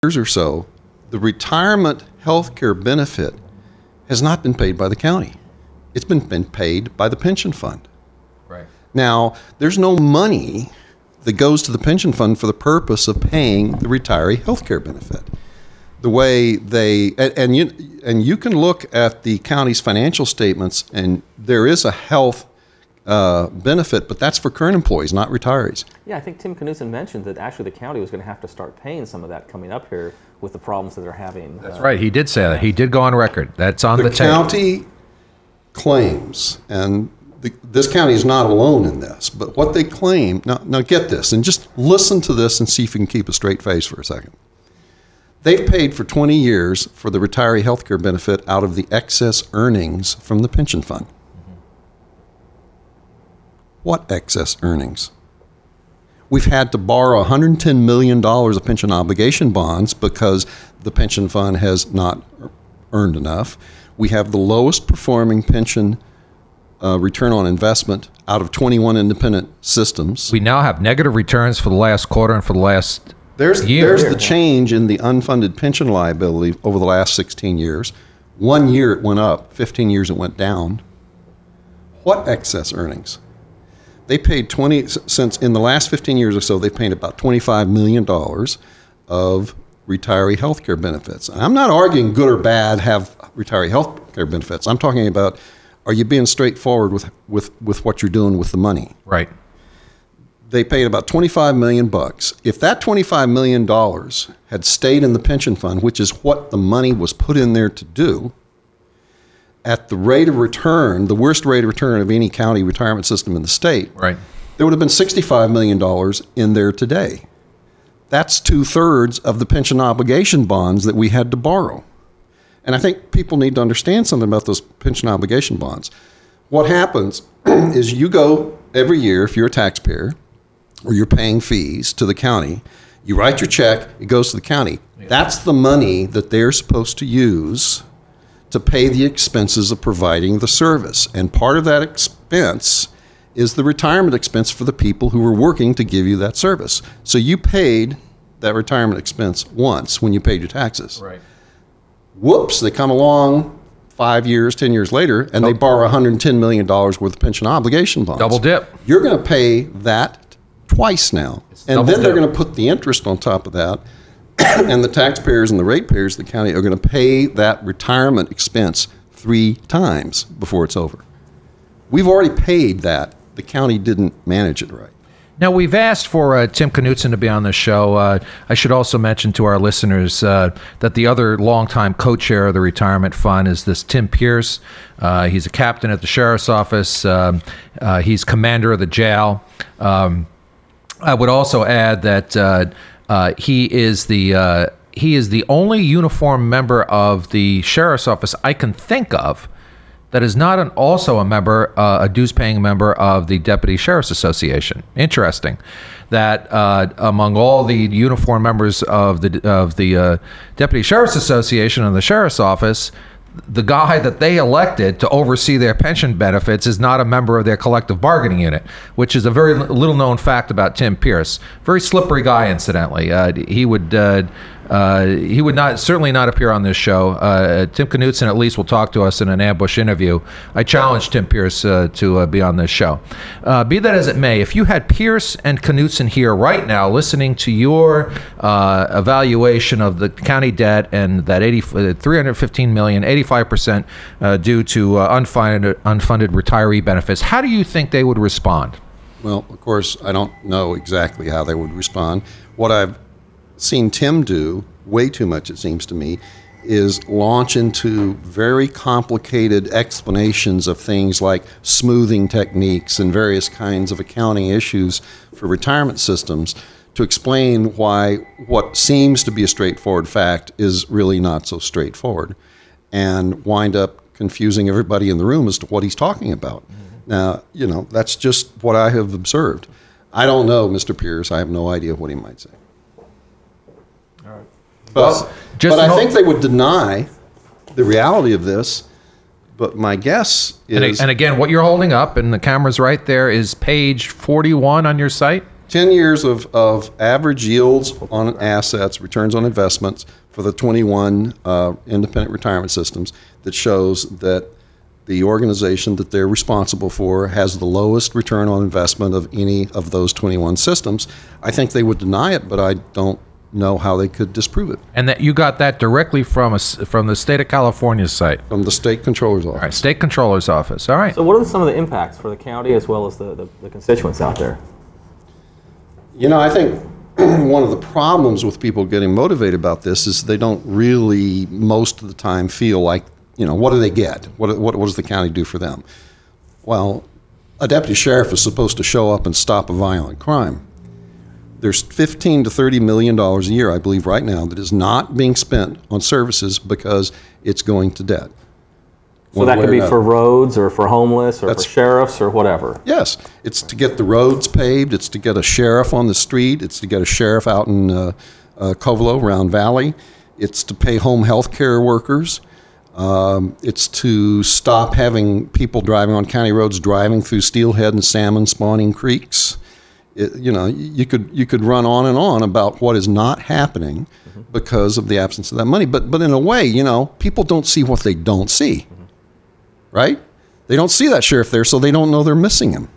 years or so, the retirement health care benefit has not been paid by the county. It's been paid by the pension fund. Right. Now, there's no money that goes to the pension fund for the purpose of paying the retiree health care benefit. The way they, and you can look at the county's financial statements, and there is a health benefit, but that's for current employees, not retirees. Yeah, I think Tim Knudsen mentioned that actually the county was going to have to start paying some of that coming up here with the problems that they're having. That's right. He did say that. He did go on record. That's on the tape. The county claims, and this county is not alone in this, but what they claim, now get this, and just listen to this and see if you can keep a straight face for a second. They've paid for 20 years for the retiree health care benefit out of the excess earnings from the pension fund. What excess earnings? We've had to borrow $110 million of pension obligation bonds because the pension fund has not earned enough. We have the lowest performing pension return on investment out of 21 independent systems. We now have negative returns for the last quarter and for the last year. There's the change in the unfunded pension liability over the last 16 years. 1 year it went up, 15 years it went down. What excess earnings? They paid since in the last 15 years or so, they've paid about $25 million of retiree health care benefits. And I'm not arguing good or bad have retiree health care benefits. I'm talking about, are you being straightforward with what you're doing with the money? Right. They paid about $25 million. If that $25 million had stayed in the pension fund, which is what the money was put in there to do, at the rate of return, the worst rate of return of any county retirement system in the state, right, there would have been $65 million in there today. That's 2/3 of the pension obligation bonds that we had to borrow. And I think people need to understand something about those pension obligation bonds. What happens is you go every year, if you're a taxpayer, or you're paying fees to the county, you write your check, it goes to the county. Yeah. That's the money that they're supposed to use to pay the expenses of providing the service. And part of that expense is the retirement expense for the people who were working to give you that service. So you paid that retirement expense once when you paid your taxes. Right. Whoops, they come along 5 years, 10 years later, and they borrow $110 million worth of pension obligation bonds. Double dip. You're going to pay that twice now. And then they're going to put the interest on top of that. And the taxpayers and the ratepayers of the county are going to pay that retirement expense 3 times before it's over. We've already paid that. The county didn't manage it right. Now, we've asked for Tim Knudsen to be on the show. I should also mention to our listeners that the other longtime co-chair of the retirement fund is this Tim Pierce. He's a captain at the sheriff's office. He's commander of the jail. I would also add that he is the only uniformed member of the sheriff's office I can think of that is not also a member, a dues-paying member of the Deputy Sheriff's Association. Interesting that among all the uniformed members of the Deputy Sheriff's Association and the Sheriff's Office, the guy that they elected to oversee their pension benefits is not a member of their collective bargaining unit, which is a very little-known fact about Tim Pierce. Very slippery guy, incidentally. He would certainly not appear on this show. Tim Knudsen at least will talk to us in an ambush interview. I challenged Tim Pierce to be on this show. Be that as it may, if you had Pierce and Knudsen here right now listening to your evaluation of the county debt and that $315 million, 85% due to unfunded retiree benefits, how do you think they would respond? Well, of course, I don't know exactly how they would respond. What I've seen Tim do, way too much it seems to me, is launch into very complicated explanations of things like smoothing techniques and various kinds of accounting issues for retirement systems to explain why what seems to be a straightforward fact is really not so straightforward, and wind up confusing everybody in the room as to what he's talking about. Now, that's just what I have observed. I don't know Mr. Pierce. I have no idea what he might say. All right. But I think they would deny the reality of this. But my guess is... And again, what you're holding up, and the camera's right there, is page 41 on your site? 10 years of average yields on assets, returns on investments for the 21 independent retirement systems that shows that the organization that they're responsible for has the lowest return on investment of any of those 21 systems. I think they would deny it, but I don't know how they could disprove it. And that you got that directly from the state of California's site? From the state controller's office. All right, state controller's office. All right. So what are some of the impacts for the county as well as the constituents out there? You know, I think one of the problems with people getting motivated about this is they don't really, most of the time, feel like, what do they get? What does the county do for them? Well, a deputy sheriff is supposed to show up and stop a violent crime. There's $15 to $30 million a year, I believe, right now that is not being spent on services because it's going to debt. So that could be for roads or for homeless or for sheriffs or whatever. Yes. It's to get the roads paved. It's to get a sheriff on the street. It's to get a sheriff out in Covelo, Round Valley. It's to pay home health care workers. It's to stop having people driving on county roads driving through steelhead and salmon spawning creeks. You could run on and on about what is not happening because of the absence of that money. But in a way, people don't see what they don't see. Right? They don't see that sheriff there, so they don't know they're missing him.